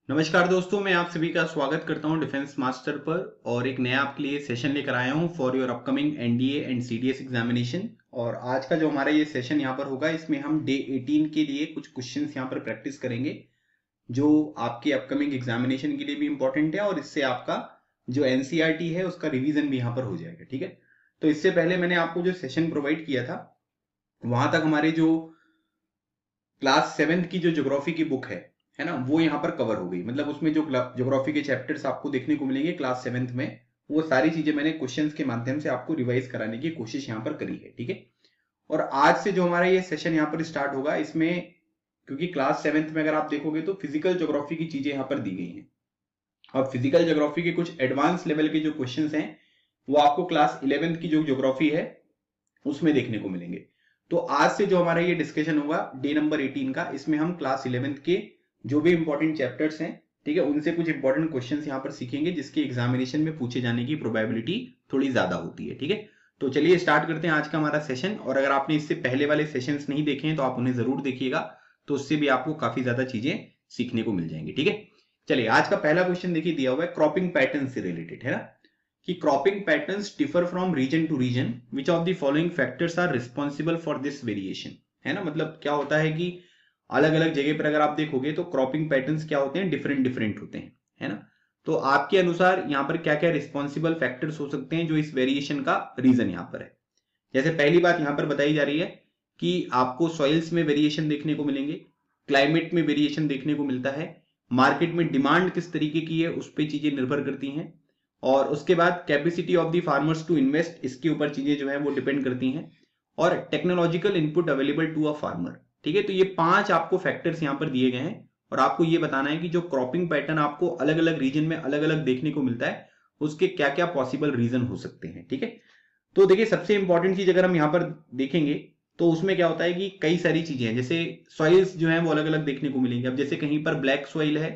नमस्कार दोस्तों, मैं आप सभी का स्वागत करता हूं डिफेंस मास्टर पर और एक नया आपके लिए सेशन लेकर आया हूं for your upcoming NDA and CDS examination. और आज का जो हमारा ये सेशन यहां पर होगा, इसमें हम डे 18 के लिए कुछ क्वेश्चंस यहां पर प्रैक्टिस करेंगे जो आपके अपकमिंग एग्जामिनेशन के लिए भी इंपॉर्टेंट है और इससे आपका जो एनसीईआरटी है उसका रिवीजन भी यहाँ पर हो जाएगा। ठीक है, तो इससे पहले मैंने आपको जो सेशन प्रोवाइड किया था वहां तक हमारे जो क्लास 7th की जो ज्योग्राफी की बुक है ना, वो यहाँ पर कवर हो गई। मतलब उसमें जो ज्योग्राफी के चैप्टर्स आपको देखने को मिलेंगे क्लास 7th में, वो सारी चीजें मैंने क्वेश्चंस के माध्यम से आपको रिवाइज कराने की कोशिश यहाँ पर करी है। ठीक है, और आज से जो हमारा ये सेशन यहाँ पर स्टार्ट होगा, इसमें क्योंकि क्लास 7th में अगर आप देखोगे तो फिजिकल ज्योग्राफी की चीजें यहाँ पर दी गई हैं और फिजिकल ज्योग्राफी के कुछ एडवांस लेवल के जो क्वेश्चंस हैं वो आपको क्लास 11th की जो ज्योग्राफी है उसमें देखने को मिलेंगे। तो आज से जो हमारा ये डिस्कशन होगा डे नंबर 18 का, इसमें हम क्लास 11th के जो भी इंपॉर्टेंट चैप्टर्स हैं, ठीक है, उनसे कुछ इंपॉर्टेंट क्वेश्चंस यहाँ पर सीखेंगे जिसके एग्जामिनेशन में पूछे जाने की प्रोबेबिलिटी थोड़ी ज्यादा होती है। ठीक है, तो चलिए स्टार्ट करते हैं आज का हमारा सेशन। और अगर आपने इससे पहले वाले सेशंस नहीं देखे हैं तो आप उन्हें जरूर देखिएगा, तो उससे भी आपको काफी ज्यादा चीजें सीखने को मिल जाएंगी। ठीक है, चलिए आज का पहला क्वेश्चन देखिए, दिया हुआ है क्रॉपिंग पैटर्न से रिलेटेड है ना, कि cropping patterns differ from region to region, which of the following factors are responsible for this variation. है ना, मतलब क्या होता है कि अलग अलग जगह पर अगर आप देखोगे तो क्रॉपिंग पैटर्न्स क्या होते हैं, डिफरेंट डिफरेंट होते हैं। है ना, तो आपके अनुसार यहाँ पर क्या क्या रिस्पॉन्सिबल फैक्टर्स हो सकते हैं जो इस वेरिएशन का रीजन यहाँ पर है। जैसे पहली बात यहाँ पर बताई जा रही है कि आपको सॉइल्स में वेरिएशन देखने को मिलेंगे, क्लाइमेट में वेरिएशन देखने को मिलता है, मार्केट में डिमांड किस तरीके की है उस पर चीजें निर्भर करती हैं, और उसके बाद capacity of the farmers to invest, इसके ऊपर चीजें जो है वो डिपेंड करती हैं, और technological input available to a farmer. ठीक है, तो ये 5 आपको फैक्टर्स यहाँ पर दिए गए हैं और आपको ये बताना है कि जो क्रॉपिंग पैटर्न आपको अलग अलग रीजन में अलग अलग देखने को मिलता है उसके क्या क्या पॉसिबल रीजन हो सकते हैं। ठीक है, तो देखिए सबसे इंपॉर्टेंट चीज अगर हम यहाँ पर देखेंगे तो उसमें क्या होता है कि कई सारी चीजें हैं, जैसे सॉइल्स जो है वो अलग अलग देखने को मिलेंगे। अब जैसे कहीं पर ब्लैक सॉइल है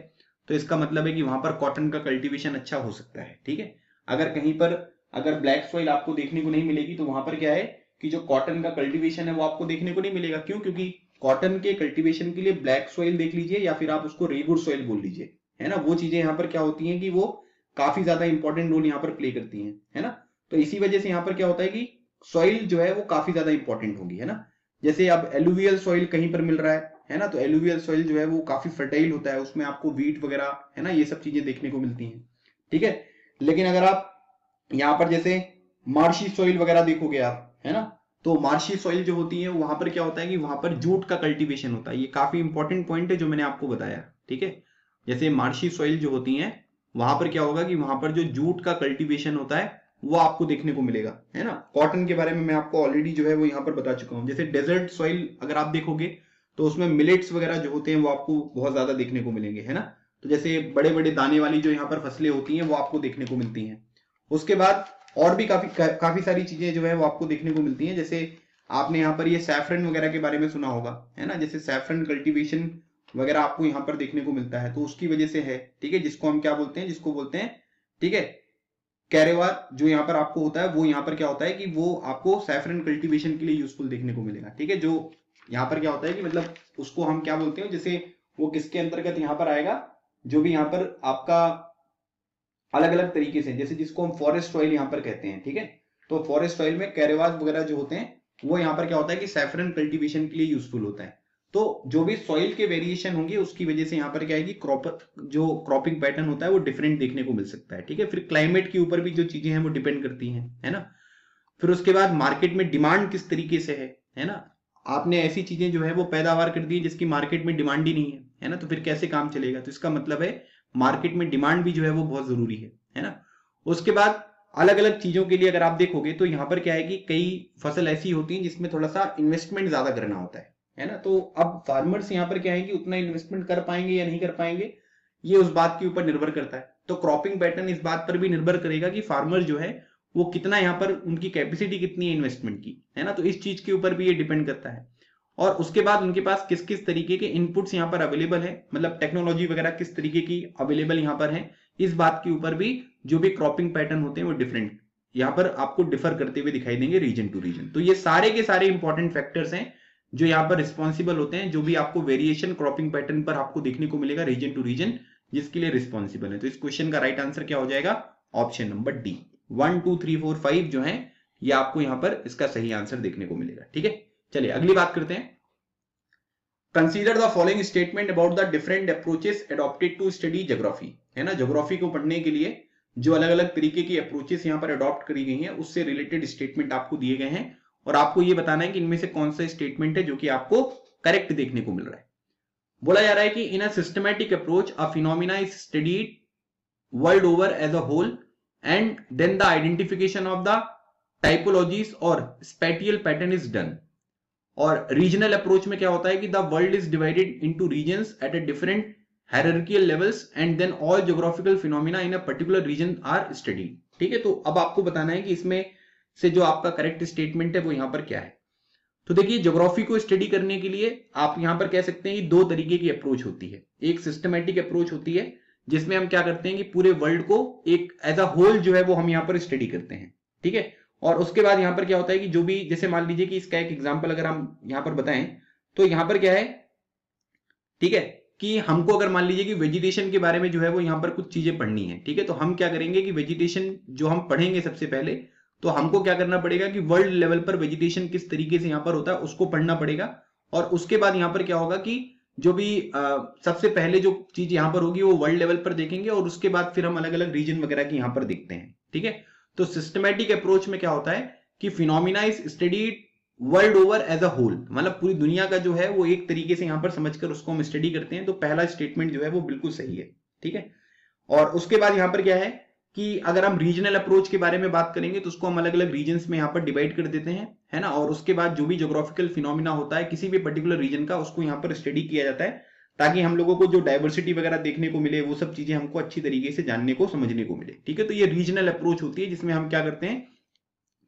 तो इसका मतलब है कि वहां पर कॉटन का कल्टीवेशन अच्छा हो सकता है। ठीक है, अगर कहीं पर अगर ब्लैक सॉइल आपको देखने को नहीं मिलेगी तो वहां पर क्या है कि जो कॉटन का कल्टीवेशन है वो आपको देखने को नहीं मिलेगा। क्यों? क्योंकि कॉटन के कल्टीवेशन के लिए ब्लैक सॉइल देख लीजिए या फिर आप उसको रेगुड सॉइल बोल लीजिए, है ना, वो चीजें यहाँ पर क्या होती हैं कि वो काफी ज्यादा इंपॉर्टेंट रोल यहाँ पर प्ले करती हैं। है ना, तो इसी वजह से यहाँ पर क्या होता है कि सॉइल जो है वो काफी ज्यादा इंपॉर्टेंट होगी। है ना, जैसे अब एलुवियल सॉइल कहीं पर मिल रहा है ना, तो एलुवियल सॉइल जो है वो काफी फर्टाइल होता है, उसमें आपको वीट वगैरह है ना ये सब चीजें देखने को मिलती हैं। ठीक है, लेकिन अगर आप यहाँ पर जैसे मार्शी सॉइल वगैरह देखोगे आप, है ना, तो मार्शी सॉइल जो होती है वहां पर क्या होता है कि वहां पर जूट का कल्टीवेशन होता है। ये काफी इंपॉर्टेंट पॉइंट है जो मैंने आपको बताया। ठीक है, जैसे मार्शी सॉइल जो होती है वहां पर क्या होगा कि वहां पर जो जूट का कल्टीवेशन होता है वो आपको देखने को मिलेगा। है ना, कॉटन के बारे में मैं आपको ऑलरेडी जो है वो यहाँ पर बता चुका हूँ। जैसे डेजर्ट सॉइल अगर आप देखोगे तो उसमें मिलेट्स वगैरह जो होते हैं वो आपको बहुत ज्यादा देखने को मिलेंगे। है ना, तो जैसे बड़े बड़े दाने वाली जो यहाँ पर फसलें होती हैं वो आपको देखने को मिलती हैं। उसके बाद और भी काफी सारी चीजें जो है वो आपको देखने को मिलती हैं। जैसे आपने यहाँ पर ये सैफरन वगैरह के बारे में सुना होगा, है ना, जैसे सैफरन कल्टीवेशन वगैरह आपको यहाँ पर देखने को मिलता है, तो उसकी वजह से है। ठीक है, जिसको हम क्या बोलते हैं, जिसको बोलते हैं, ठीक है, कैरेवार जो यहाँ पर आपको होता है वो यहाँ पर क्या होता है कि वो आपको सैफरन कल्टीवेशन के लिए यूजफुल देखने को मिलेगा। ठीक है, जो यहाँ पर क्या होता है कि मतलब उसको हम क्या बोलते हैं, जैसे वो किसके अंतर्गत यहाँ पर आएगा, जो भी यहाँ पर आपका अलग अलग तरीके से, जैसे जिसको हम फॉरेस्ट ऑयल यहाँ पर कहते हैं। ठीक है, तो फॉरेस्ट ऑयल में कैरेवाज वगैरह जो होते हैं वो यहाँ पर क्या होता है कि सैफरन कल्टीवेशन के लिए यूजफुल होता है। तो जो भी सॉइल के वेरिएशन होंगे उसकी वजह से यहाँ पर क्या है कि जो क्रॉपिंग पैटर्न होता है वो डिफरेंट देखने को मिल सकता है। ठीक है, फिर क्लाइमेट के ऊपर भी जो चीजें हैं वो डिपेंड करती हैं। है ना, फिर उसके बाद मार्केट में डिमांड किस तरीके से है ना, आपने ऐसी चीजें जो है वो पैदावार कर दी जिसकी मार्केट में डिमांड ही नहीं है ना, तो फिर कैसे काम चलेगा। तो इसका मतलब है मार्केट में डिमांड भी जो है वो बहुत जरूरी है ना। उसके बाद अलग अलग चीजों के लिए अगर आप देखोगे तो यहाँ पर क्या है कि कई फसल ऐसी होती हैं जिसमें थोड़ा सा इन्वेस्टमेंट ज्यादा करना होता है ना, तो अब फार्मर्स यहाँ पर क्या है कि उतना इन्वेस्टमेंट कर पाएंगे या नहीं कर पाएंगे ये उस बात के ऊपर निर्भर करता है। तो क्रॉपिंग पैटर्न इस बात पर भी निर्भर करेगा कि फार्मर जो है वो कितना यहाँ पर उनकी कैपेसिटी कितनी है इन्वेस्टमेंट की, है ना, तो इस चीज के ऊपर भी ये डिपेंड करता है। और उसके बाद उनके पास किस किस तरीके के इनपुट्स यहाँ पर अवेलेबल है, मतलब टेक्नोलॉजी वगैरह किस तरीके की अवेलेबल यहाँ पर है, इस बात के ऊपर भी जो भी क्रॉपिंग पैटर्न होते हैं वो डिफरेंट यहाँ पर आपको डिफर करते हुए दिखाई देंगे रीजन टू रीजन। तो ये सारे के सारे इंपॉर्टेंट फैक्टर्स हैं जो यहाँ पर रिस्पॉन्सिबल होते हैं, जो भी आपको वेरिएशन क्रॉपिंग पैटर्न पर आपको देखने को मिलेगा रीजन टू रीजन, जिसके लिए रिस्पॉन्सिबल है। तो इस क्वेश्चन का राइट आंसर क्या हो जाएगा? Option number D. 1 2 3 4 5 जो है ये आपको यहां पर इसका सही आंसर देखने को मिलेगा। ठीक है, चलिए अगली बात करते हैं। Consider the following statement about the different approaches adopted to study geography. है ना, ज्योग्राफी को पढ़ने के लिए जो अलग अलग तरीके की अप्रोचेस यहां पर अडॉप्ट करी गई हैं उससे रिलेटेड स्टेटमेंट आपको दिए गए हैं और आपको ये बताना है कि इनमें से कौन सा स्टेटमेंट है जो कि आपको करेक्ट देखने को मिल रहा है। बोला जा रहा है कि in a systematic approach a phenomena is studied world over as a whole and then the identification of the typologies और स्पेटियल पैटर्न इज डन। और रीजनल अप्रोच में क्या होता है कि the world is divided into regions at a different hierarchical levels and then all geographical phenomena in a particular region are studied. ठीक है, तो अब आपको बताना है कि इसमें से जो आपका करेक्ट स्टेटमेंट है वो यहां पर क्या है। तो देखिए, ज्योग्राफी को स्टडी करने के लिए आप यहां पर कह सकते हैं कि दो तरीके की अप्रोच होती है। एक सिस्टमैटिक अप्रोच होती है जिसमें हम क्या करते हैं कि पूरे वर्ल्ड को एक एज अ होल जो है वो हम यहां पर स्टडी करते हैं। ठीक है, और उसके बाद यहां पर क्या होता है कि जो भी, जैसे मान लीजिए कि इसका एक एग्जांपल अगर हम यहां पर बताएं तो यहां पर क्या है, ठीक है, कि हमको अगर मान लीजिए कि वेजिटेशन के बारे में जो है वो यहां पर कुछ चीजें पढ़नी है। ठीक है, तो हम क्या करेंगे कि वेजिटेशन जो हम पढ़ेंगे सबसे पहले, तो हमको क्या करना पड़ेगा कि वर्ल्ड लेवल पर वेजिटेशन किस तरीके से यहां पर होता है उसको पढ़ना पड़ेगा। और उसके बाद यहां पर क्या होगा कि जो भी सबसे पहले जो चीज यहां पर होगी वो वर्ल्ड लेवल पर देखेंगे और उसके बाद फिर हम अलग अलग रीजन वगैरह की यहां पर देखते हैं। ठीक है, तो सिस्टमैटिक अप्रोच में क्या होता है कि phenomena is studied world over as a whole, मतलब पूरी दुनिया का जो है वो एक तरीके से यहां पर समझकर उसको हम स्टडी करते हैं। तो पहला स्टेटमेंट जो है वो बिल्कुल सही है। ठीक है, और उसके बाद यहां पर क्या है कि अगर हम रीजनल अप्रोच के बारे में बात करेंगे तो उसको हम अलग अलग रीजन्स में यहां पर डिवाइड कर देते हैं, है ना, और उसके बाद जो भी ज्योग्राफिकल फिनोमिना होता है किसी भी पर्टिकुलर रीजन का उसको यहां पर स्टडी किया जाता है ताकि हम लोगों को जो डाइवर्सिटी वगैरह देखने को मिले वो सब चीजें हमको अच्छी तरीके से जानने को समझने को मिले। ठीक है, तो ये रीजनल अप्रोच होती है जिसमें हम क्या करते हैं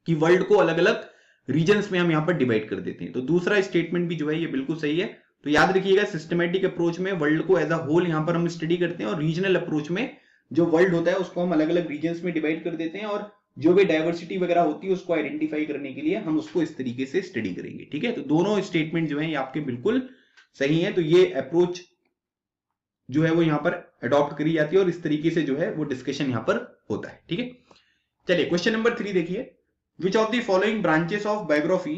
कि वर्ल्ड को अलग अलग रीजन्स में हम यहां पर डिवाइड कर देते हैं। तो दूसरा स्टेटमेंट भी जो है ये बिल्कुल सही है। तो याद रखिएगा, सिस्टमैटिक अप्रोच में वर्ल्ड को एज अ होल यहां पर हम स्टडी करते हैं और रीजनल अप्रोच में जो वर्ल्ड होता है उसको हम अलग अलग रीजन्स में डिवाइड कर देते हैं और जो भी डाइवर्सिटी वगैरह होती है उसको आइडेंटिफाई करने के लिए हम उसको इस तरीके से स्टडी करेंगे। ठीक है, तो दोनों स्टेटमेंट जो है ये आपके बिल्कुल सही है। तो ये अप्रोच जो है वो यहां पर अडॉप्ट करी जाती है और इस तरीके से जो है वो डिस्कशन यहां पर होता है। ठीक है, चलिए क्वेश्चन नंबर 3 देखिए। विच of the following branches of biography,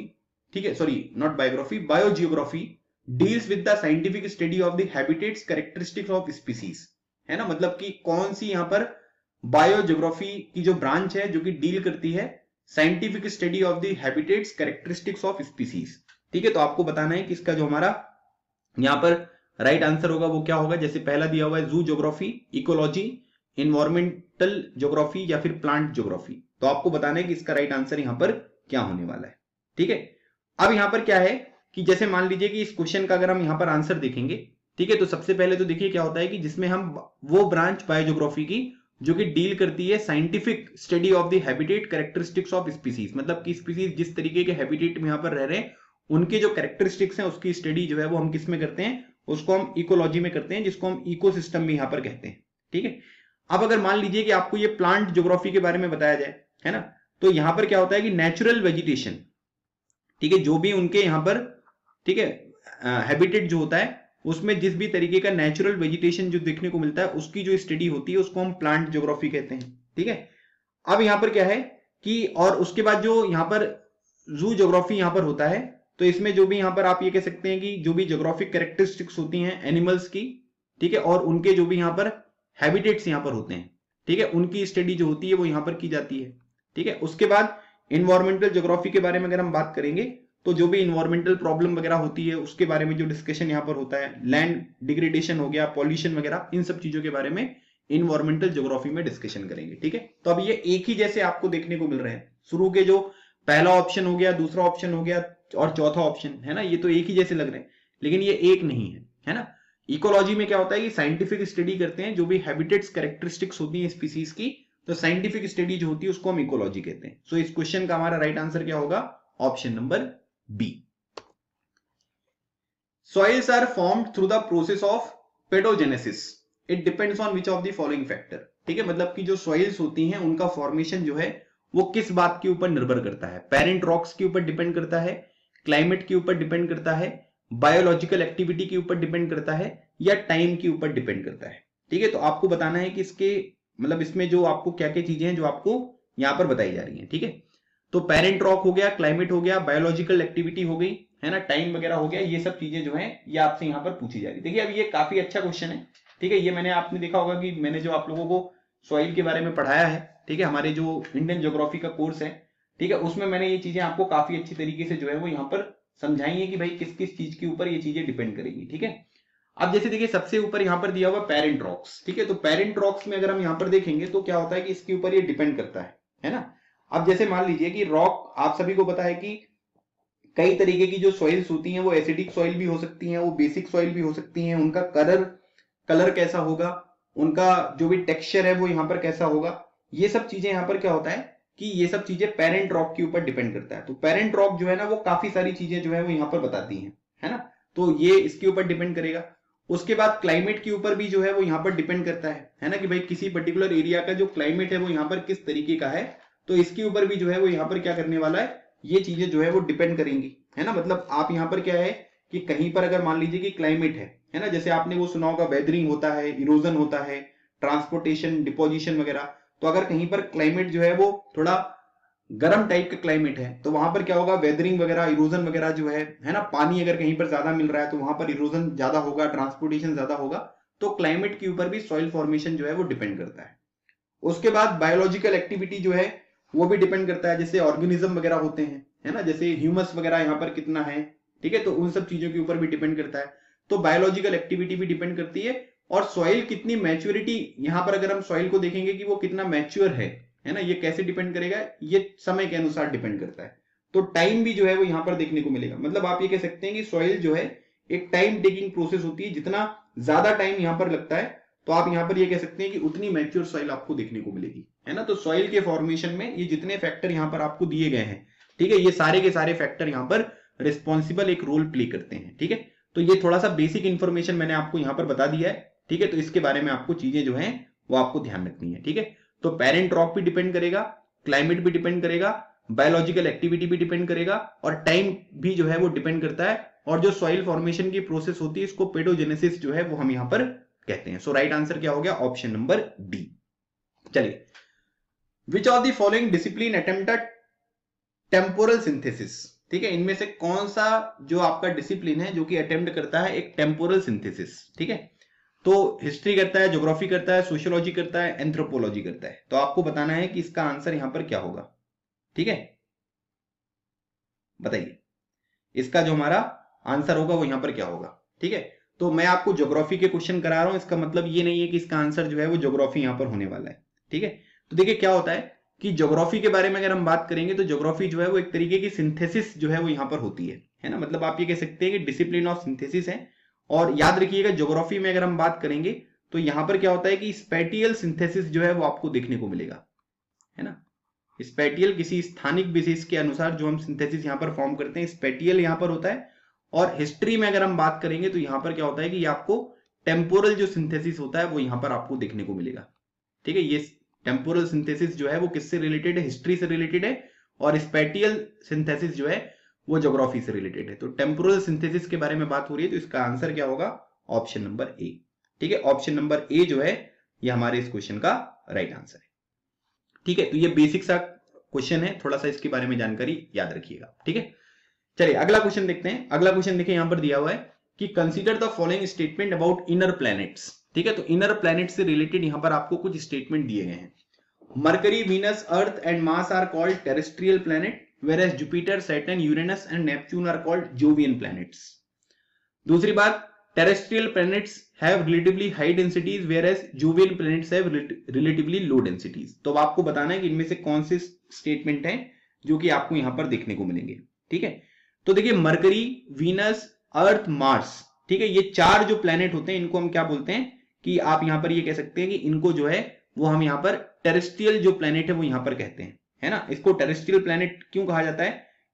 ठीक है, sorry not biography, biogeography deals with the scientific study of the habitats characteristics of species. है ना, मतलब कि कौन सी यहां पर बायोजियोग्राफी की जो ब्रांच है जो कि डील करती है scientific study of the habitats characteristics of species. ठीक है, तो आपको बताना है कि इसका जो हमारा यहां पर राइट आंसर होगा वो क्या होगा। जैसे पहला दिया हुआ है जू ज्योग्राफी, इकोलॉजी, इन्वायरमेंटल ज्योग्राफी या फिर प्लांट ज्योग्राफी। तो आपको बताना है कि इसका राइट आंसर यहां पर क्या होने वाला है। ठीक है, अब यहां पर क्या है कि जैसे मान लीजिए कि इस क्वेश्चन का अगर हम यहां पर आंसर देखेंगे, ठीक है, तो सबसे पहले तो देखिए क्या होता है कि जिसमें हम वो ब्रांच बायोजियोग्राफी की जो कि डील करती है scientific study of the habitat characteristics of species, मतलब कि स्पीसीज जिस तरीके के हैबिटेट में यहां पर रह रहे हैं उनके जो कैरेक्टरिस्टिक्स हैं उसकी स्टडी जो है वो हम किस में करते हैं, उसको हम इकोलॉजी में करते हैं, जिसको हम इकोसिस्टम भी यहां पर कहते हैं। ठीक है, अब अगर मान लीजिए कि आपको ये प्लांट ज्योग्राफी के बारे में बताया जाए, है ना, तो यहां पर क्या होता है कि नेचुरल वेजिटेशन, ठीक है, जो भी उनके यहां पर, ठीक है, हैबिटेट जो होता है उसमें जिस भी तरीके का नेचुरल वेजिटेशन जो देखने को मिलता है उसकी जो स्टडी होती है उसको हम प्लांट ज्योग्राफी कहते हैं। ठीक है, अब यहां पर क्या है कि और उसके बाद जो यहां पर जू ज्योग्राफी यहां पर होता है, तो इसमें जो भी यहां पर आप ये कह सकते हैं कि जो भी ज्योग्राफिक कैरेक्टरिस्टिक्स होती हैं एनिमल्स की, ठीक है, और उनके जो भी यहां पर हैबिटेट्स यहां पर होते हैं, ठीक है, उनकी स्टडी जो होती है वो यहां पर की जाती है। ठीक है, उसके बाद इन्वायरमेंटल ज्योग्राफी के बारे में अगर हम बात करेंगे तो जो भी इन्वायरमेंटल प्रॉब्लम वगैरह होती है उसके बारे में जो डिस्कशन यहां पर होता है, लैंड डिग्रेडेशन हो गया, पॉल्यूशन वगैरह, इन सब चीजों के बारे में इन्वायरमेंटल ज्योग्राफी में डिस्कशन करेंगे। ठीक है, तो अब ये एक ही जैसे आपको देखने को मिल रहे हैं, शुरू के जो पहला ऑप्शन हो गया, दूसरा ऑप्शन हो गया और चौथा ऑप्शन, है ना, ये तो एक ही जैसे लग रहे हैं लेकिन ये एक नहीं है ना। इकोलॉजी में क्या होता है कि साइंटिफिक स्टडी करते हैं जो भी हैबिटेट्स कैरेक्टरिस्टिक्स होती हैं स्पीसीज की, तो साइंटिफिक स्टडी जो होती है उसको हम इकोलॉजी कहते हैं। सो इस क्वेश्चन का हमारा राइट आंसर क्या होगा, option number B. Soils are formed through the process of pedogenesis, it depends on which of the following factor. ठीक है, मतलब कि जो सॉइल्स होती हैं उनका फॉर्मेशन जो है वो किस बात के ऊपर निर्भर करता है, पेरेंट रॉक्स के ऊपर डिपेंड करता है, क्लाइमेट के ऊपर डिपेंड करता है, बायोलॉजिकल एक्टिविटी के ऊपर डिपेंड करता है या टाइम के ऊपर डिपेंड करता है। ठीक है, तो आपको बताना है कि इसके मतलब इसमें जो आपको क्या क्या चीजें हैं जो आपको यहां पर बताई जा रही हैं। ठीक है, तो पेरेंट रॉक हो गया, क्लाइमेट हो गया, बायोलॉजिकल एक्टिविटी हो गई, है ना, टाइम वगैरह हो गया, ये सब चीजें जो है ये आपसे यहाँ पर पूछी जा रही है। देखिए अब ये काफी अच्छा क्वेश्चन है। ठीक है, ये मैंने आपने देखा होगा कि मैंने जो आप लोगों को सॉइल के बारे में पढ़ाया है, ठीक है, हमारे जो इंडियन ज्योग्राफी का कोर्स है, ठीक है, उसमें मैंने ये चीजें आपको काफी अच्छी तरीके से जो है वो यहाँ पर समझाई है कि भाई किस किस चीज के ऊपर ये चीजें डिपेंड करेंगी। ठीक है, अब जैसे देखिए सबसे ऊपर यहाँ पर दिया हुआ पेरेंट रॉक्स। ठीक है, तो पेरेंट रॉक्स में अगर हम यहाँ पर देखेंगे तो क्या होता है कि इसके ऊपर ये डिपेंड करता है ना। अब जैसे मान लीजिए कि रॉक, आप सभी को पता है कि कई तरीके की जो सॉइल्स होती हैं वो एसिडिक सॉइल भी हो सकती हैं, वो बेसिक सॉइल भी हो सकती हैं, उनका कलर कलर कैसा होगा, उनका जो भी टेक्सचर है वो यहाँ पर कैसा होगा, ये सब चीजें यहाँ पर क्या होता है कि ये सब चीजें पेरेंट रॉक के ऊपर डिपेंड करता है। तो पेरेंट रॉक जो है ना वो काफी सारी चीजें जो है वो यहाँ पर बताती हैं, है ना, तो ये इसके ऊपर डिपेंड करेगा। उसके बाद क्लाइमेट के ऊपर भी जो है वो यहाँ पर डिपेंड करता है ना, कि भाई किसी पर्टिकुलर एरिया का जो क्लाइमेट है वो यहाँ पर किस तरीके का है, तो इसके ऊपर भी जो है वो यहाँ पर क्या करने वाला है, ये चीजें जो है वो डिपेंड करेंगी, है ना। मतलब आप यहाँ पर क्या है कि कहीं पर अगर मान लीजिए कि क्लाइमेट है ना, जैसे आपने वो सुना होगा वेदरिंग होता है, इरोजन होता है, ट्रांसपोर्टेशन, डिपोजिशन वगैरह, तो अगर कहीं पर क्लाइमेट जो है वो थोड़ा गर्म टाइप का क्लाइमेट है तो वहां पर क्या होगा, वेदरिंग वगैरह, इरोजन वगैरह जो है ना, पानी अगर कहीं पर ज्यादा मिल रहा है तो वहां पर इरोजन ज्यादा होगा, ट्रांसपोर्टेशन ज्यादा होगा, तो क्लाइमेट के ऊपर भी सॉइल फॉर्मेशन जो है वो डिपेंड करता है। उसके बाद बायोलॉजिकल एक्टिविटी जो है वो भी डिपेंड करता है, जैसे ऑर्गेनिज्म वगैरह होते हैं, है ना, जैसे ह्यूमस वगैरह यहाँ पर कितना है, ठीक है, तो उन सब चीजों के ऊपर भी डिपेंड करता है। तो बायोलॉजिकल एक्टिविटी भी डिपेंड करती है, और सॉइल कितनी मैच्योरिटी, यहाँ पर अगर हम सॉइल को देखेंगे कि वो कितना मैच्योर है ना, ये कैसे डिपेंड करेगा, ये समय के अनुसार डिपेंड करता है। तो टाइम भी जो है वो यहाँ पर देखने को मिलेगा। मतलब आप ये कह सकते हैं कि सॉइल जो है एक टाइम टेकिंग प्रोसेस होती है, जितना ज्यादा टाइम यहाँ पर लगता है तो आप यहाँ पर ये कह सकते हैं कि उतनी मैच्योर सॉइल आपको देखने को मिलेगी, है ना। तो सॉइल के फॉर्मेशन में ये जितने फैक्टर यहाँ पर आपको दिए गए हैं, ठीक है, ये सारे के सारे फैक्टर यहाँ पर रिस्पॉन्सिबल एक रोल प्ले करते हैं। ठीक है, तो ये थोड़ा सा बेसिक इंफॉर्मेशन मैंने आपको यहाँ पर बता दिया है। ठीक है, तो इसके बारे में आपको चीजें जो है वो आपको ध्यान रखनी है। ठीक है, तो पेरेंट रॉक भी डिपेंड करेगा, क्लाइमेट भी डिपेंड करेगा, बायोलॉजिकल एक्टिविटी भी डिपेंड करेगा, और टाइम भी जो है वो डिपेंड करता है। और जो सॉइल फॉर्मेशन की प्रोसेस होती है इसको पेडोजेनेसिस जो है वो हम यहां पर कहते हैं। सो राइट आंसर क्या हो गया, ऑप्शन नंबर डी। चलिए, which of the following discipline attempted temporal synthesis. ठीक है, इनमें से कौन सा जो आपका डिसिप्लिन है जो कि अटेम्प्ट करता है एक टेम्पोरल सिंथेसिस। ठीक है, तो हिस्ट्री करता है, ज्योग्राफी करता है, सोशियोलॉजी करता है, एंथ्रोपोलॉजी करता है। तो आपको बताना है कि इसका आंसर यहां पर क्या होगा। ठीक है, बताइए इसका जो हमारा आंसर होगा वो यहां पर क्या होगा। ठीक है, तो मैं आपको ज्योग्राफी के क्वेश्चन करा रहा हूं, इसका मतलब ये नहीं है कि इसका आंसर जो है वो ज्योग्राफी यहां पर होने वाला है। ठीक है, तो देखिए क्या होता है कि ज्योग्राफी के बारे में अगर हम बात करेंगे तो ज्योग्राफी जो है वो एक तरीके की सिंथेसिस जो है वो यहां पर होती है ना। मतलब आप ये कह सकते हैं कि डिसिप्लिन ऑफ सिंथेसिस है। और याद रखिएगा ज्योग्राफी में अगर हम बात करेंगे तो यहां पर क्या होता है कि स्पैटियल सिंथेसिस जो है वो आपको देखने को मिलेगा, है ना। स्पैटियल किसी स्थानिक विशेष के अनुसार जो हम सिंथेसिस यहां पर फॉर्म करते हैं, स्पैटियल यहां पर होता है। और हिस्ट्री में अगर हम बात करेंगे तो यहां पर क्या होता है कि आपको टेम्पोरल जो सिंथेसिस होता है वो यहां पर आपको देखने को मिलेगा। ठीक है, ये टेम्पोरल सिंथेसिस जो है वो किससे रिलेटेड है, हिस्ट्री से रिलेटेड है, और स्पैटियल सिंथेसिस जो है वो ज्योग्राफी से रिलेटेड है। तो टेम्पोरल सिंथेसिस के बारे में बात हो रही है, तो इसका आंसर क्या होगा, ऑप्शन नंबर ए। ठीक है, ऑप्शन नंबर ए जो है ये हमारे इस क्वेश्चन का राइट आंसर है। ठीक है, तो ये बेसिक सा क्वेश्चन है, थोड़ा सा इसके बारे में जानकारी याद रखिएगा। ठीक है, चलिए अगला क्वेश्चन देखते हैं। अगला क्वेश्चन देखिए यहां पर दिया हुआ है कि consider the following statement about inner planets. ठीक है, तो इनर प्लैनेट से रिलेटेड यहां पर आपको कुछ स्टेटमेंट दिए गए हैं। Mercury, Venus, Earth and Mars are called terrestrial planet, whereas Jupiter, Saturn, Uranus and Neptune are called Jovian planets. दूसरी बात, terrestrial planets have relatively high densities whereas Jovian planets have relatively low densities. तो अब आपको बताना है कि इनमें से कौन से स्टेटमेंट हैं जो कि आपको यहां पर देखने को मिलेंगे। ठीक है, तो देखिए मरकरी, वीनस, अर्थ, मार्स, ठीक है, ये चार जो प्लैनेट होते हैं इनको हम क्या बोलते हैं कि आप यहां पर ये कह सकते हैं कि इनको जो है वो हम यहां पर टेरेस्ट्रियल जो प्लैनेट है वो यहां पर कहते हैं, है ना। इसको टेरेस्ट्रियल प्लैनेट क्यों कहा जाता है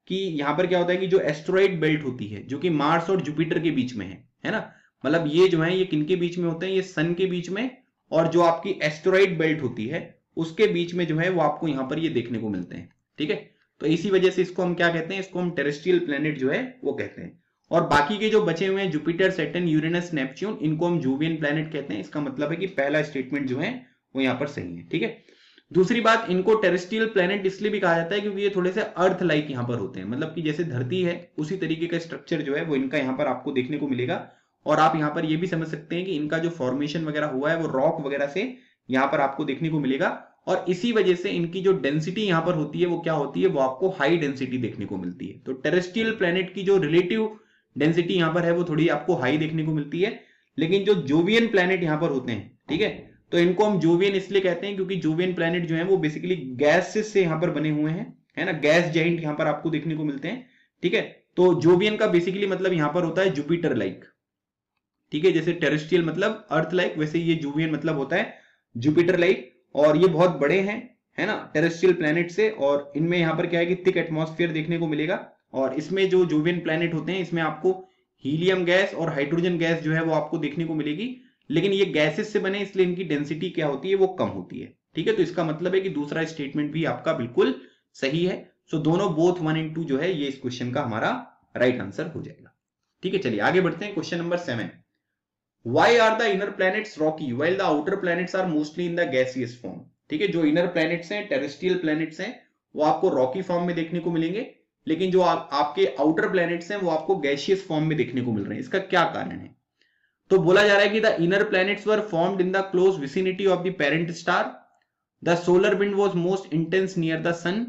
कि यहां पर क्या होता है कि जो एस्ट्रॉइड बेल्ट होती है जो कि मार्स और जुपिटर के बीच में है ना, मतलब ये जो है ये किनके बीच में होते हैं, ये सन के बीच में, और जो आपकी एस्ट्रॉइड बेल्ट होती है उसके बीच में जो है वो आपको यहां पर ये देखने को मिलते हैं। ठीक है, तो इसी वजह से इसको हम क्या कहते हैं, इसको हम टेरेस्ट्रियल प्लैनेट जो है वो कहते हैं। और बाकी के जो बचे हुए हैं जुपिटर, सैटर्न, यूरेनस, नेपच्यून, इनको हम जोवियन प्लैनेट कहते हैं। इसका मतलब है कि पहला स्टेटमेंट जो है वो यहाँ पर सही है। ठीक है, दूसरी बात, इनको टेरेस्ट्रियल प्लैनेट इसलिए भी कहा जाता है क्योंकि ये थोड़े से अर्थ लाइक यहाँ पर होते हैं, मतलब कि जैसे धरती है उसी तरीके का स्ट्रक्चर जो है वो इनका यहाँ पर आपको देखने को मिलेगा। और आप यहाँ पर ये भी समझ सकते हैं कि इनका जो फॉर्मेशन वगैरह हुआ है वो रॉक वगैरह से यहाँ पर आपको देखने को मिलेगा, और इसी वजह से इनकी जो डेंसिटी यहाँ पर होती है वो क्या होती है, वो आपको हाई डेंसिटी देखने को मिलती है। तो टेरेस्ट्रियल प्लैनेट की जो रिलेटिव डेंसिटी यहाँ पर है वो थोड़ी आपको हाई देखने को मिलती है, लेकिन जो जोवियन प्लैनेट यहाँ पर होते हैं, ठीक है, तो इनको हम जोवियन इसलिए कहते हैं क्योंकि जोवियन प्लैनेट जो है वो बेसिकली गैसेस से यहाँ पर बने हुए हैं, है ना, गैस जाइंट यहाँ पर आपको देखने को मिलते हैं। ठीक है, तो जोवियन का बेसिकली मतलब यहाँ पर होता है जुपिटर लाइक। ठीक है, जैसे टेरेस्ट्रियल मतलब अर्थ लाइक, वैसे ये जोवियन मतलब होता है जुपिटर लाइक, और ये बहुत बड़े हैं, है ना, टेरेस्ट्रियल प्लैनेट से, और इनमें यहाँ पर क्या है कि थिक एटमॉस्फेयर देखने को मिलेगा। और इसमें जो जोवियन प्लैनेट होते हैं इसमें आपको हीलियम गैस और हाइड्रोजन गैस जो है वो आपको देखने को मिलेगी, लेकिन ये गैसेस से बने इसलिए इनकी डेंसिटी क्या होती है, वो कम होती है। ठीक है, तो इसका मतलब है कि दूसरा स्टेटमेंट भी आपका बिल्कुल सही है। सो दोनों बोथ 1 और 2 जो है ये इस क्वेश्चन का हमारा राइट आंसर हो जाएगा। ठीक है, चलिए आगे बढ़ते हैं। Question number 7, Why are the inner planets rocky while the outer planets are mostly in the gaseous form? ठीक है, जो इनर प्लैनेट्स हैं, टेरेस्ट्रियल प्लैनेट्स हैं, वो आपको रॉकी फॉर्म में देखने को मिलेंगे, लेकिन जो आपके आउटर प्लैनेट्स हैं वो आपको गैसियस फॉर्म में देखने को मिल रहे हैं। इसका क्या कारण है? तो बोला जा रहा है कि the inner planets were formed in the close vicinity of the parent star, the solar wind was most intense near the sun,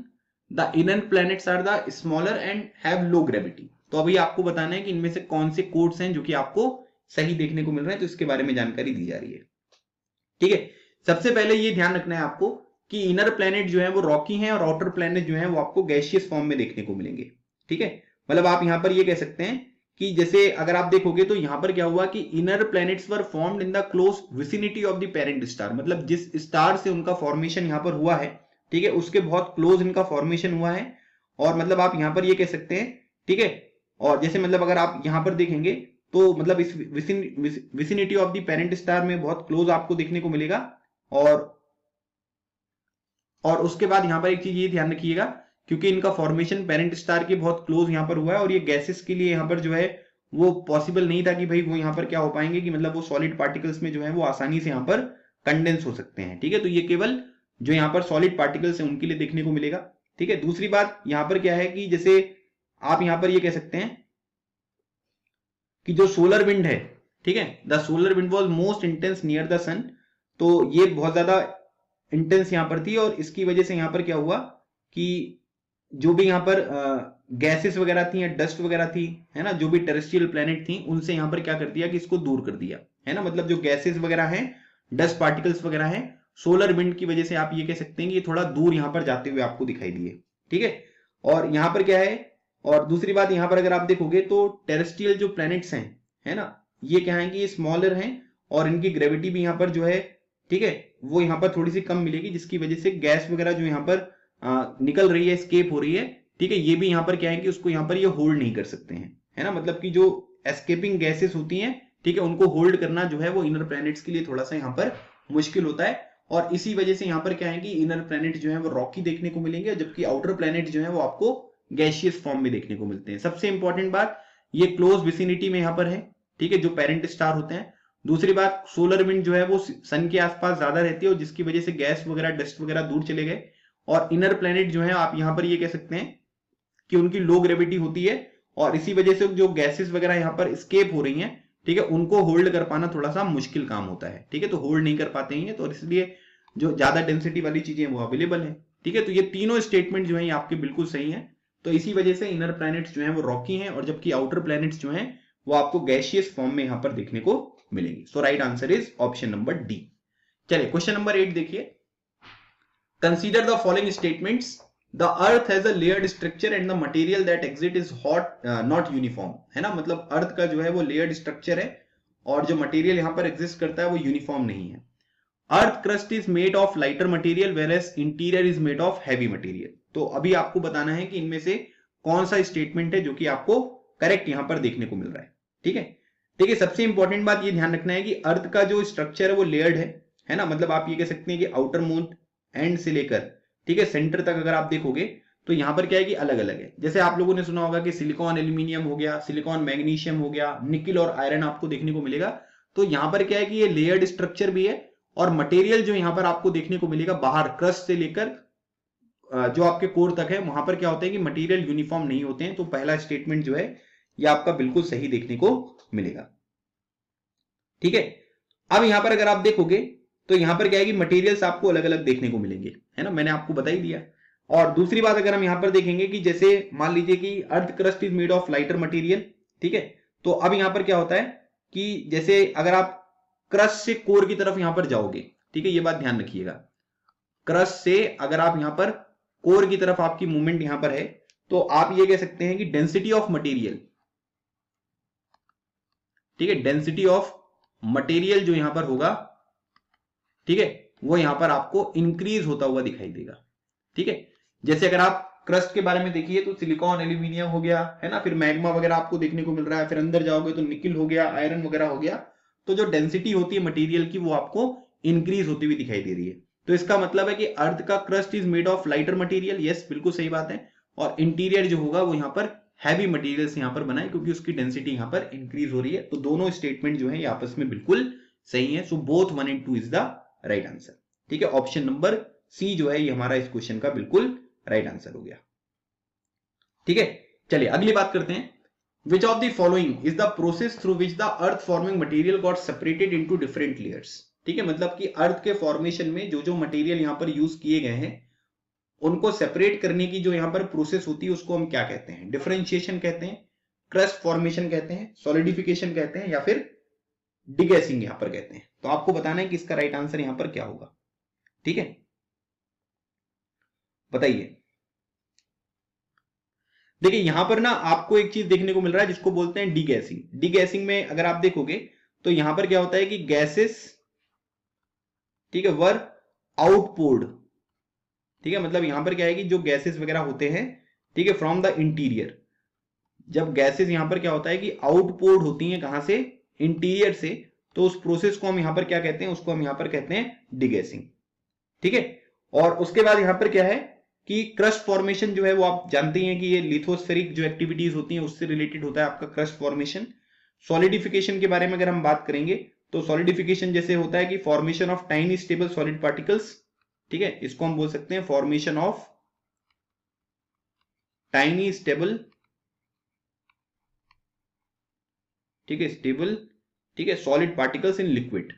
the inner planets are the smaller and have low gravity. तो अभी आपको बताना है कि इनमें से कौन से कोड्स हैं जो कि आपको सही देखने को मिल रहे हैं, तो इसके बारे में जानकारी दी जा रही है। ठीक है, सबसे पहले ये ध्यान रखना है आपको कि इनर प्लैनेट जो है वो रॉकी हैं और आउटर प्लैनेट जो है वो आपको गैसियस फॉर्म में देखने को मिलेंगे। ठीक है, मतलब आप यहां पर ये कह सकते हैं कि जैसे अगर आप देखोगे तो यहां पर क्या हुआ कि inner planets were formed in the close vicinity of the parent star, मतलब जिस स्टार से उनका फॉर्मेशन यहां पर हुआ है, ठीक है, उसके बहुत क्लोज इनका फॉर्मेशन हुआ है। और मतलब आप यहां पर ये कह सकते हैं, ठीक है, और जैसे मतलब अगर आप यहां पर देखेंगे तो मतलब इस vicinity of the parent star में बहुत क्लोज आपको देखने को मिलेगा। और उसके बाद यहां पर एक चीज ये ध्यान रखिएगा, क्योंकि इनका फॉर्मेशन पेरेंट स्टार के बहुत क्लोज यहां पर हुआ है, और ये गैसेस के लिए यहां पर जो है वो पॉसिबल नहीं था कि भाई वो यहां पर क्या हो पाएंगे कि मतलब वो सॉलिड पार्टिकल्स में जो है वो आसानी से यहां पर कंडेंस हो सकते हैं। ठीक है, तो ये केवल जो यहां पर सॉलिड पार्टिकल्स हैं उनके लिए देखने को मिलेगा। ठीक है, दूसरी बात यहां पर क्या है कि जैसे आप यहां पर ये कह सकते हैं कि जो सोलर विंड है, ठीक है, the solar wind was most intense near the sun, तो ये बहुत ज्यादा इंटेंस यहां पर थी, और इसकी वजह से यहां पर क्या हुआ कि जो भी यहां पर गैसेस वगैरह थी या डस्ट वगैरह थी, है ना, जो भी टेरेस्ट्रियल प्लैनेट थी उनसे यहां पर क्या कर दिया कि इसको दूर कर दिया, है ना, मतलब जो गैसेस वगैरह हैं, डस्ट पार्टिकल्स वगैरह हैं, सोलर विंड की वजह से आप ये कह सकते हैं कि ये थोड़ा दूर यहां पर जाते हुए आपको दिखाई दिए। ठीक है, और यहां पर क्या है, और दूसरी बात यहां पर अगर आप देखोगे तो टेरेस्ट्रियल जो प्लैनेट्स हैं, है ना, ये क्या है कि ये स्मॉलर हैं, और इनकी ग्रेविटी भी यहां पर जो है, ठीक है, वो यहां पर थोड़ी सी कम मिलेगी, जिसकी वजह से गैस वगैरह जो यहां पर निकल रही है, एस्केप हो रही है, ठीक है, ये भी यहां पर क्या है कि उसको यहां पर ये होल्ड नहीं कर सकते हैं, है ना, मतलब कि जो एस्केपिंग गैसेस होती हैं, ठीक है, उनको होल्ड करना जो है वो इनर प्लैनेट्स के लिए थोड़ा सा यहां पर मुश्किल होता है, और इसी वजह से यहां पर क्या है कि इनर प्लैनेट जो है वो रॉकी देखने को मिलेंगे, जबकि आउटर प्लैनेट जो है वो आपको गैसियस फॉर्म में देखने को मिलते हैं। सबसे इंपॉर्टेंट बात, ये क्लोज विसिनिटी में यहां पर है, ठीक है, जो पेरेंट स्टार होते हैं। दूसरी बात, सोलर विंड जो है वो सन के आसपास ज्यादा रहती है, और जिसकी वजह से गैस वगैरह, डस्ट वगैरह दूर चले गए। और इनर प्लैनेट जो है आप यहां पर ये कह सकते हैं कि उनकी लो ग्रेविटी होती है, और इसी वजह से जो गैसेस वगैरह यहां पर स्केप हो रही हैं, ठीक है, उनको होल्ड कर पाना थोड़ा सा मुश्किल काम होता है। ठीक है, तो होल्ड नहीं कर पाते हैं, तो इसलिए जो ज्यादा डेंसिटी वाली चीजें वो अवेलेबल है। ठीक है, तो ये तीनों स्टेटमेंट जो है ये आपके बिल्कुल सही है। तो इसी वजह से इनर प्लैनेट्स जो हैं वो रॉकी हैं, और जबकि आउटर प्लैनेट्स जो हैं वो आपको गैसियस फॉर्म में यहां पर देखने को मिलेंगे। So right answer is option number D. चलिए क्वेश्चन नंबर 8 देखिए, consider the following statements, the earth has a layered structure and the material that exist is hot not uniform, है ना, मतलब अर्थ का जो है वो लेयर्ड स्ट्रक्चर है, और जो मटेरियल यहां पर एग्जिस्ट करता है वो यूनिफॉर्म नहीं है। Earth crust is made of lighter material whereas interior is made of heavy material. तो अभी आपको बताना है कि इनमें से कौन सा स्टेटमेंट है जो कि आपको करेक्ट यहां पर देखने को मिल रहा है। ठीक है, देखिए सबसे इंपॉर्टेंट बात ये ध्यान रखना है कि अर्थ का जो स्ट्रक्चर है वो लेयर्ड है ना, मतलब आप ये कह सकते हैं कि आउटर मोस्ट एंड से लेकर, ठीक है, सेंटर तक अगर आप देखोगे तो यहां पर क्या है कि अलग अलग है। जैसे आप लोगों ने सुना होगा कि सिलिकॉन एल्यूमिनियम हो गया, सिलिकॉन मैग्नीशियम हो गया, निकिल और आयरन आपको देखने को मिलेगा। तो यहां पर क्या है कि ये लेयर्ड स्ट्रक्चर भी है, और मटेरियल जो यहां पर आपको देखने को मिलेगा बाहर क्रस्ट से लेकर जो आपके कोर तक है, वहां पर क्या होता है कि मटेरियल यूनिफॉर्म नहीं होते हैं। तो पहला स्टेटमेंट जो है ये आपका बिल्कुल सही देखने को मिलेगा। ठीक है, अब यहां पर अगर आप देखोगे तो यहां पर क्या है कि मटेरियल्स आपको अलग अलग देखने को मिलेंगे, है ना, मैंने आपको बता ही दिया। और दूसरी बात अगर हम यहां पर देखेंगे कि जैसे मान लीजिए कि earth crust is made of lighter material, ठीक है, तो अब यहां पर क्या होता है कि जैसे अगर आप क्रस्ट से कोर की तरफ यहां पर जाओगे, ठीक है, ये बात ध्यान रखिएगा, क्रस्ट से अगर आप यहां पर कोर की तरफ आपकी मूवमेंट यहां पर है, तो आप ये कह सकते हैं कि डेंसिटी ऑफ मटेरियल, ठीक है, डेंसिटी ऑफ मटेरियल जो यहां पर होगा, ठीक है, वो यहां पर आपको इंक्रीज होता हुआ दिखाई देगा। ठीक है, जैसे अगर आप क्रस्ट के बारे में देखिए तो सिलिकॉन एल्यूमिनियम हो गया, है ना, फिर मैग्मा वगैरह आपको देखने को मिल रहा है, फिर अंदर जाओगे तो निकिल हो गया, आयरन वगैरह हो गया। तो जो डेंसिटी होती है मटेरियल की वो आपको इंक्रीज होती हुई दिखाई दे रही है। तो इसका मतलब है कि अर्थ का crust is made of lighter material, yes बिल्कुल सही बात है, और इंटीरियर जो होगा वो यहाँ पर हैवी मटेरियल से यहाँ पर बना है, क्योंकि उसकी डेंसिटी यहाँ पर इंक्रीज हो रही है। तो दोनों स्टेटमेंट जो है ये आपस में बिल्कुल सही है। So both 1 and 2 is the right answer. ठीक है, ऑप्शन नंबर सी जो है ये हमारा इस क्वेश्चन का बिल्कुल राइट आंसर हो गया। ठीक है, चलिए अगली बात करते हैं। विच of the following is the process through which the earth forming material got separated into different layers. ठीक है, मतलब कि अर्थ के फॉर्मेशन में जो जो मटेरियल यहां पर यूज किए गए हैं उनको सेपरेट करने की जो यहां पर प्रोसेस होती है उसको हम क्या कहते हैं? डिफरेंशिएशन कहते हैं, क्रस्ट फॉर्मेशन कहते हैं, सॉलिडिफिकेशन कहते हैं, या फिर डिगैसिंग यहां पर कहते हैं। तो आपको बताना है कि इसका राइट आंसर यहां पर क्या होगा। ठीक है, बताइए। देखिए यहां पर ना आपको एक चीज देखने को मिल रहा है जिसको बोलते हैं डीगैसिंग। डीगैसिंग में अगर आप देखोगे तो यहां पर क्या होता है कि गैसेस, ठीक है, वर आउटपोर्ड। ठीक है, मतलब यहां पर क्या है कि जो गैसेस वगैरह होते हैं, ठीक है, फ्रॉम द इंटीरियर, जब गैसेस यहां पर क्या होता है कि आउटपोर्ड होती हैं कहां से? इंटीरियर से, तो उस प्रोसेस को हम यहां पर क्या कहते हैं? उसको हम यहां पर कहते हैं डीगैसिंग। ठीक है, और उसके बाद यहां पर क्या है कि क्रस्ट फॉर्मेशन जो है वो आप जानते हैं कि ये लिथोस्फेरिक जो एक्टिविटीज होती हैं उससे रिलेटेड होता है आपका क्रस्ट फॉर्मेशन। सॉलिडिफिकेशन के बारे में अगर हम बात करेंगे तो सॉलिडिफिकेशन जैसे होता है कि formation of tiny stable solid particles. ठीक है, इसको हम बोल सकते हैं फॉर्मेशन ऑफ टाइनी स्टेबल, ठीक है, स्टेबल, ठीक है, solid particles in liquid,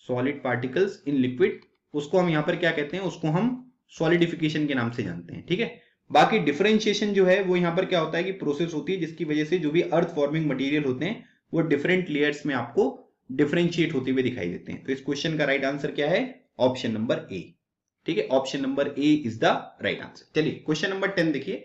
solid particles in liquid, उसको हम यहां पर क्या कहते हैं? उसको हम सॉलिडिफिकेशन के नाम से जानते हैं। ठीक है, बाकी डिफरेंशिएशन जो है वो यहां पर क्या होता है कि प्रोसेस होती है जिसकी वजह से जो भी अर्थ फॉर्मिंग मटेरियल होते हैं वो डिफरेंट लेयर्स में आपको डिफरेंशिएट होते हुए दिखाई देते हैं। तो इस क्वेश्चन का राइट आंसर क्या है? Option number A. ठीक है, option number A is the right answer. चलिए क्वेश्चन नंबर 10 देखिए।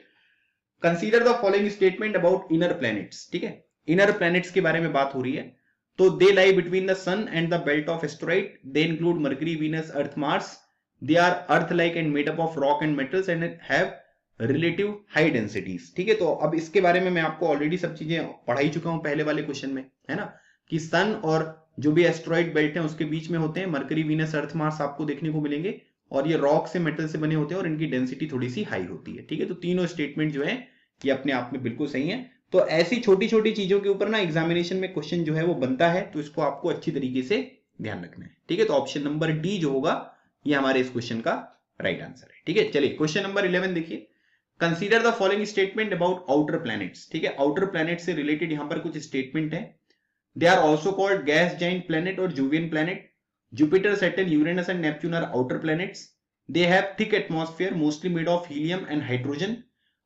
Consider the following statement about inner planets. ठीक है, इनर प्लैनेट्स के बारे में बात हो रही है। तो they lie between the sun and the belt of asteroid, they include Mercury, Venus, Earth, Mars, they are earth like and made up of rock and metals and have relative high densities. ठीक है, तो अब इसके बारे में मैं आपको already सब चीजें पढ़ा ही चुका हूं पहले वाले क्वेश्चन में, है ना, कि सन और जो भी एस्टेरॉइड बेल्ट है उसके बीच में होते हैं मरकरी, वीनस, अर्थ, मार्स आपको देखने को मिलेंगे, और ये रॉक से मेटल से बने होते हैं और इनकी डेंसिटी थोड़ी सी हाई होती है। ठीक है, तो तीनों स्टेटमेंट जो है ये अपने आप में बिल्कुल सही है। तो ऐसी छोटी छोटी चीजों के ऊपर ना एग्जामिनेशन में क्वेश्चन जो है वो बनता है, तो इसको आपको अच्छी तरीके से ध्यान रखना है। ठीक है, तो ऑप्शन नंबर डी जो होगा ये हमारे इस क्वेश्चन का राइट आंसर है। ठीक है, चलिए क्वेश्चन नंबर 11 देखिए। Consider the following statement about outer planets. ठीक है, आउटर प्लैनेट से रिलेटेड यहां पर कुछ स्टेटमेंट है। They are also called gas giant planet और Jovian planet. Jupiter, Saturn, Uranus and Neptune are outer planets. They have thick atmosphere mostly made of helium and hydrogen.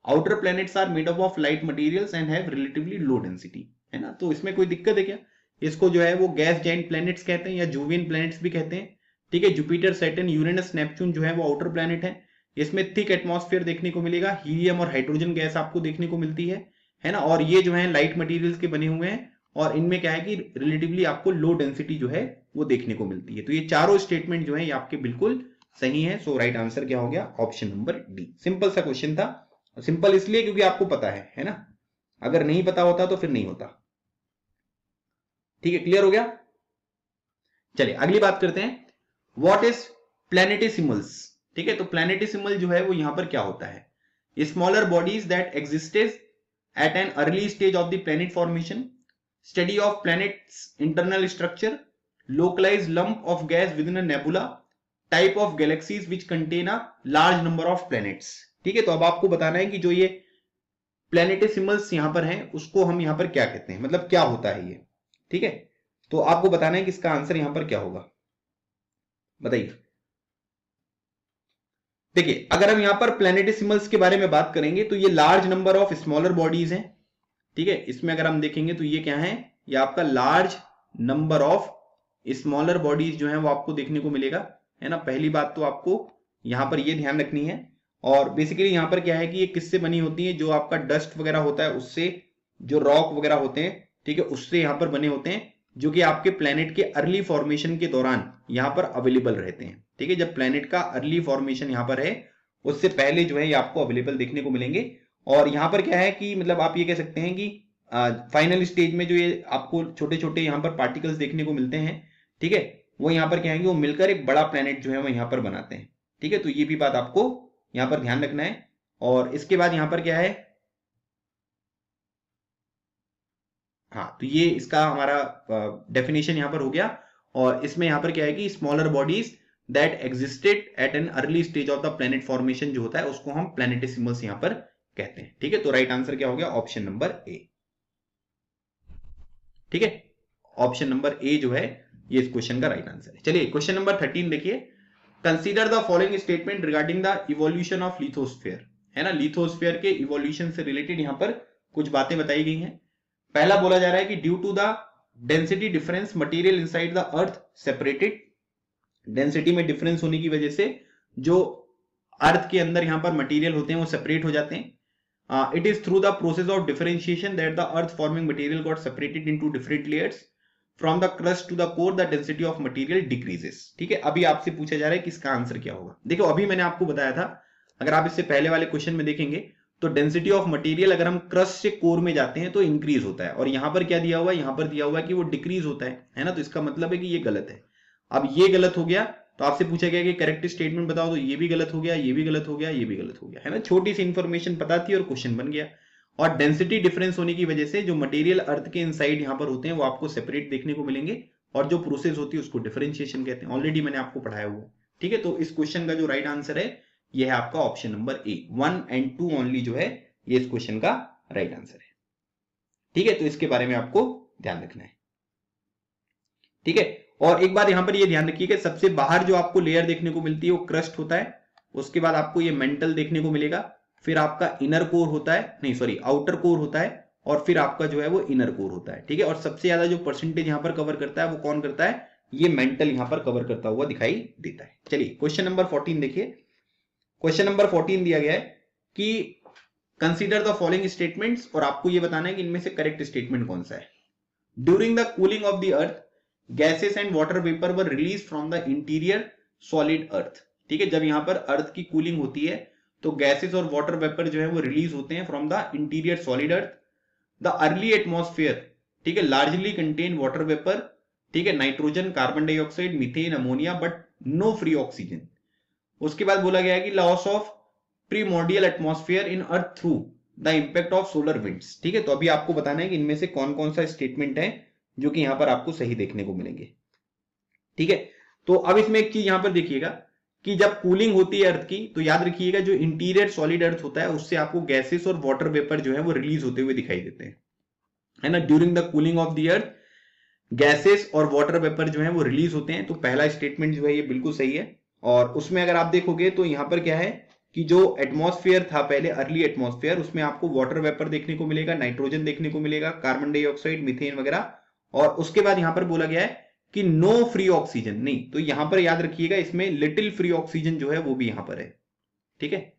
Outer planets are made up of light materials and have relatively low density. है ना, तो इसमें कोई दिक्कत है क्या? इसको जो है वो गैस जाइंट प्लैनेट्स कहते हैं या जूवियन प्लैनेट्स भी कहते हैं। ठीक है, जुपिटर, सैटर्न, यूरेनस, नेपच्यून जो है वो आउटर प्लैनेट है। इसमें थिक एटमॉस्फेयर देखने को मिलेगा, हीलियम और हाइड्रोजन गैस आपको देखने को मिलती है ना, और ये जो है लाइट मटेरियल्स के बने हुए हैं, और इनमें क्या है कि रिलेटिवली आपको लो डेंसिटी जो है वो देखने को मिलती है। तो ये चारों स्टेटमेंट जो है ये आपके बिल्कुल सही है। सो राइट आंसर क्या हो गया? Option number D. सिंपल सा क्वेश्चन था, सिंपल इसलिए क्योंकि आपको पता है ना, अगर नहीं पता होता तो फिर नहीं होता। ठीक है, क्लियर हो गया? चलिए अगली बात करते हैं। What is planetesimals? ठीक है, तो प्लैनेटेसिमल जो है वो यहां पर क्या होता है, smaller bodies that existed at an early stage of the planet formation, study of planet's internal structure, localized lump of gas within a nebula, type of galaxies which contain a large number of planets। ठीक है, तो अब आपको बताना है कि जो ये प्लैनेटेसिमल्स यहां पर हैं उसको हम यहां पर क्या कहते हैं, मतलब क्या होता है ये। ठीक है, तो आपको बताना है कि इसका आंसर यहां पर क्या होगा, बताइए। देखिए, अगर हम यहां पर प्लैनेटेसिमल्स के बारे में बात करेंगे तो ये large number of smaller bodies हैं। ठीक है, इसमें अगर हम देखेंगे तो ये क्या है, ये आपका large number of smaller bodies जो है वो आपको देखने को मिलेगा, है ना। पहली बात तो आपको यहां पर ये ध्यान रखनी है। और बेसिकली यहां पर क्या है कि ये किससे बनी होती है, जो आपका डस्ट वगैरह होता है उससे, जो रॉक वगैरह होते हैं, ठीक है, उससे यहां पर बने होते हैं, जो कि आपके प्लेनेट के अर्ली फॉर्मेशन के दौरान यहां पर अवेलेबल रहते हैं। ठीक है, जब प्लेनेट का अर्ली फॉर्मेशन यहां पर है उससे पहले जो है ये आपको अवेलेबल देखने को मिलेंगे। और यहां पर क्या है कि मतलब आप ये कह सकते हैं कि फाइनल स्टेज में जो ये आपको छोटे छोटे यहां पर पार्टिकल्स देखने को मिलते हैं, ठीक है, वो यहां पर क्या है कि वो मिलकर एक बड़ा प्लेनेट जो है वो यहां पर बनाते हैं। ठीक है, तो ये भी बात आपको यहां पर ध्यान रखना है। और इसके बाद यहां पर क्या है, हाँ, तो ये इसका हमारा डेफिनेशन यहां पर हो गया। और इसमें यहां पर क्या है कि smaller bodies that existed at an early stage of the planet formation जो होता है उसको हम प्लैनेटेसिमल्स यहां पर कहते हैं। ठीक है, तो राइट आंसर क्या हो गया, ऑप्शन नंबर ए। ठीक है, ऑप्शन नंबर ए जो है ये इस क्वेश्चन का राइट आंसर है। चलिए क्वेश्चन नंबर 13 देखिए, consider the following statement regarding the evolution of lithosphere, है ना। लिथोस्फीयर के इवोल्यूशन से रिलेटेड यहां पर कुछ बातें बताई गई हैं। पहला बोला जा रहा है कि due to the density difference material inside the earth separated, density में डिफरेंस होने की वजह से जो अर्थ के अंदर यहां पर मटेरियल होते हैं वो सेपरेट हो जाते हैं। It is through the process of differentiation that the earth forming material got separated into different layers. From the crust to the core, the density of material decreases. ठीक है, अभी आपसे पूछा जा रहा है कि इसका आंसर क्या होगा। देखो, अभी मैंने आपको बताया था, अगर आप इससे पहले वाले क्वेश्चन में देखेंगे तो डेंसिटी ऑफ मटेरियल अगर हम क्रस्ट से कोर में जाते हैं तो इंक्रीज होता है, और यहां पर क्या दिया हुआ है, यहां पर दिया हुआ है कि वो डिक्रीज होता है ना। तो इसका मतलब है कि ये गलत है। अब ये गलत हो गया तो आपसे पूछा गया कि करेक्ट स्टेटमेंट बताओ, तो ये भी गलत हो गया, ये भी गलत हो गया, ये भी गलत हो गया, है ना। छोटी सी इंफॉर्मेशन पता थी और क्वेश्चन बन गया। और डेंसिटी डिफरेंस होने की वजह से जो मटेरियल अर्थ के इनसाइड यहां पर होते हैं वो आपको सेपरेट देखने को मिलेंगे, और जो प्रोसेस होती है उसको डिफरेंशिएशन कहते हैं। ऑलरेडी मैंने आपको पढ़ाया हुआ। ठीक है, तो इस क्वेश्चन का जो राइट आंसर है ये है आपका ऑप्शन नंबर ए। 1 और 2 ओनली जो है ये इस क्वेश्चन का राइट आंसर है। ठीक है, तो इसके बारे में आपको ध्यान रखना है। ठीक है, और एक बात यहां पर ये ध्यान रखिए कि सबसे बाहर जो आपको लेयर देखने को मिलती है वो क्रस्ट होता है, उसके बाद आपको ये मेंटल देखने को मिलेगा, फिर आपका इनर कोर होता है, नहीं सॉरी आउटर कोर होता है, और फिर आपका जो है वो इनर कोर होता है। ठीक है, और सबसे ज्यादा जो परसेंटेज यहां पर कवर करता है वो कौन करता है, ये मेंटल यहां पर कवर करता हुआ दिखाई देता है। चलिए क्वेश्चन नंबर 14 देखिए। क्वेश्चन नंबर 14 दिया गया है कि कंसीडर द फॉलोइंग स्टेटमेंट्स, और आपको ये बताना है कि इनमें से करेक्ट स्टेटमेंट कौन सा है। During the cooling of the earth gases and water vapour were release from the interior solid अर्थ। ठीक है, जब यहां पर अर्थ की कूलिंग होती है तो गैसेस और वाटर वेपर जो है वो रिलीज होते हैं from the interior solid earth. The early atmosphere, ठीक है, लार्जली कंटेन वाटर वेपर, ठीक है, nitrogen, carbon dioxide, methane, ammonia, but no free oxygen. उसके बाद बोला गया है कि loss of primordial atmosphere in earth through the impact of solar winds. ठीक है, तो अभी आपको बताना है कि इनमें से कौन कौन सा स्टेटमेंट है जो कि यहां पर आपको सही देखने को मिलेंगे। ठीक है, तो अब इसमें एक चीज यहां पर देखिएगा कि जब कूलिंग होती है अर्थ की तो याद रखिएगा जो इंटीरियर सॉलिड अर्थ होता है उससे आपको गैसेस और वाटर वेपर जो है वो रिलीज होते हुए दिखाई देते हैं, है ना। During the cooling of the earth gases और वाटर वेपर जो है वो रिलीज होते हैं, तो पहला स्टेटमेंट जो है ये बिल्कुल सही है। और उसमें अगर आप देखोगे तो यहां पर क्या है कि जो एटमॉस्फेयर था पहले, अर्ली एटमॉस्फेयर, उसमें आपको वाटर वेपर देखने को मिलेगा, नाइट्रोजन देखने को मिलेगा, कार्बन डाइऑक्साइड, मीथेन वगैरह। और उसके बाद यहां पर बोला गया है कि नो फ्री ऑक्सीजन, नहीं, तो यहां पर याद रखिएगा इसमें लिटिल फ्री ऑक्सीजन जो है वो भी यहां पर है। ठीक है,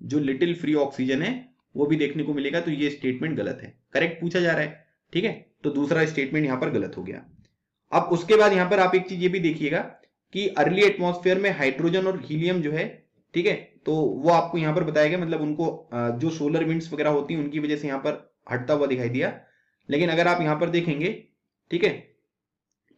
जो लिटिल फ्री ऑक्सीजन है वो भी देखने को मिलेगा, तो ये स्टेटमेंट गलत है। करेक्ट पूछा जा रहा है, ठीक है, तो दूसरा स्टेटमेंट यहां पर गलत हो गया। अब उसके बाद यहां पर आप एक चीज ये भी देखिएगा कि अर्ली एटमॉस्फेयर में हाइड्रोजन और हीलियम जो है, ठीक है, तो वो आपको यहां पर बताया गया, मतलब उनको जो सोलर विंड्स वगैरह होती हैं उनकी वजह से यहां पर हटता हुआ दिखाई दिया। लेकिन अगर आप यहां पर देखेंगे, ठीक है,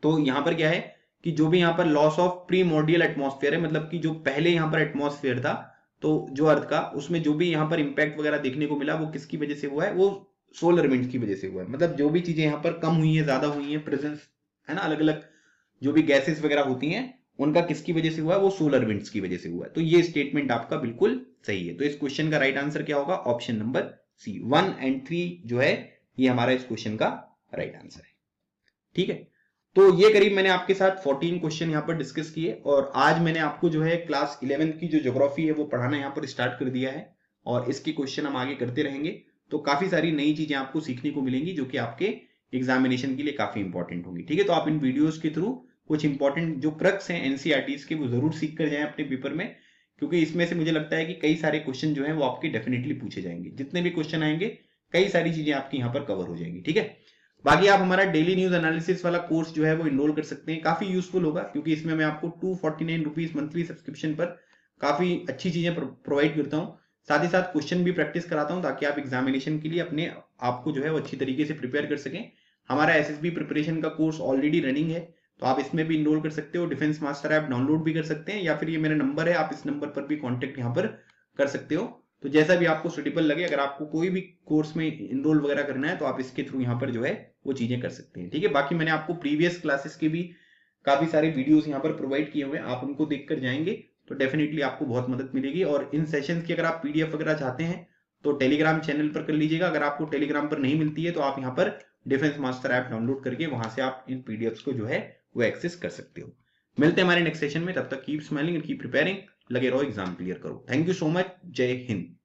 तो यहां पर क्या है कि जो भी यहाँ पर लॉस ऑफ प्रीमोर्डियल एटमॉस्फेयर है, मतलब कि जो पहले यहाँ पर एटमॉस्फेयर था तो जो अर्थ का, उसमें जो भी यहाँ पर इंपैक्ट वगैरह देखने को मिला वो किसकी वजह से हुआ है, वो सोलर विंड्स की वजह से हुआ है। मतलब जो भी चीजें यहाँ पर कम हुई है, ज्यादा हुई है, प्रेजेंस है ना, अलग अलग जो भी गैसेस वगैरह होती हैं उनका किसकी वजह से हुआ है, वो सोलर विंड्स की वजह से हुआ है। तो ये स्टेटमेंट आपका बिल्कुल सही है। तो इस क्वेश्चन का राइट आंसर क्या होगा, ऑप्शन नंबर सी, 1 और 3 जो है ये हमारा इस क्वेश्चन का राइट आंसर है। ठीक है, तो ये करीब मैंने आपके साथ 14 क्वेश्चन यहाँ पर डिस्कस किए, और आज मैंने आपको जो है क्लास 11 की जो ज्योग्राफी है वो पढ़ाना यहाँ पर स्टार्ट कर दिया है, और इसके क्वेश्चन हम आगे करते रहेंगे। तो काफी सारी नई चीजें आपको सीखने को मिलेंगी जो कि आपके एग्जामिनेशन के लिए काफी इंपॉर्टेंट होंगी। ठीक है, तो आप इन वीडियोस के थ्रू कुछ इंपॉर्टेंट जो क्रक्स हैं एनसीईआरटीज के वो जरूर सीख कर जाएं अपने पेपर में, क्योंकि इसमें से मुझे लगता है कि कई सारे क्वेश्चन जो है वो आपके डेफिनेटली पूछे जाएंगे। जितने भी क्वेश्चन आएंगे कई सारी चीजें आपकी यहाँ पर कवर हो जाएंगी। ठीक है, बाकी आप हमारा डेली न्यूज एनालिसिस वाला कोर्स जो है वो इनरोल कर सकते हैं, काफी यूजफुल होगा, क्योंकि इसमें मैं आपको 249 रुपीज मंथली सब्सक्रिप्शन पर काफी अच्छी चीजें प्रोवाइड करता हूँ। साथ ही साथ क्वेश्चन भी प्रैक्टिस कराता हूँ ताकि आप एग्जामिनेशन के लिए अपने आपको जो है वो अच्छी तरीके से प्रिपेयर कर सकें। हमारा एसएसबी प्रिपरेशन का कोर्स ऑलरेडी रनिंग है, तो आप इसमें भी इनरोल कर सकते हो। डिफेंस मास्टर ऐप डाउनलोड भी कर सकते हैं, या फिर ये मेरा नंबर है, आप इस नंबर पर भी कॉन्टेक्ट यहाँ पर कर सकते हो। तो जैसा भी आपको सुटेबल लगे, अगर आपको कोई भी कोर्स में इनरोल वगैरह करना है तो आप इसके थ्रू यहाँ पर जो है वो चीजें कर सकते हैं। ठीक है, बाकी मैंने आपको प्रीवियस क्लासेस के भी काफी सारे वीडियोस यहाँ पर प्रोवाइड किए हुए हैं, आप उनको देखकर जाएंगे तो डेफिनेटली आपको बहुत मदद मिलेगी। और इन सेशंस की अगर आप पीडीएफ वगैरह चाहते हैं तो टेलीग्राम चैनल पर कर लीजिएगा। अगर आपको टेलीग्राम पर नहीं मिलती है तो आप यहाँ पर डिफेंस मास्टर ऐप डाउनलोड करके वहां से आप इन पीडीएफ्स को जो है वो एक्सेस कर सकते हो। मिलते हैं हमारे नेक्स्ट सेशन में, तब तक keep smiling and keep preparing. लगे रहो, एग्जाम क्लियर करो। थैंक यू सो मच, जय हिंद।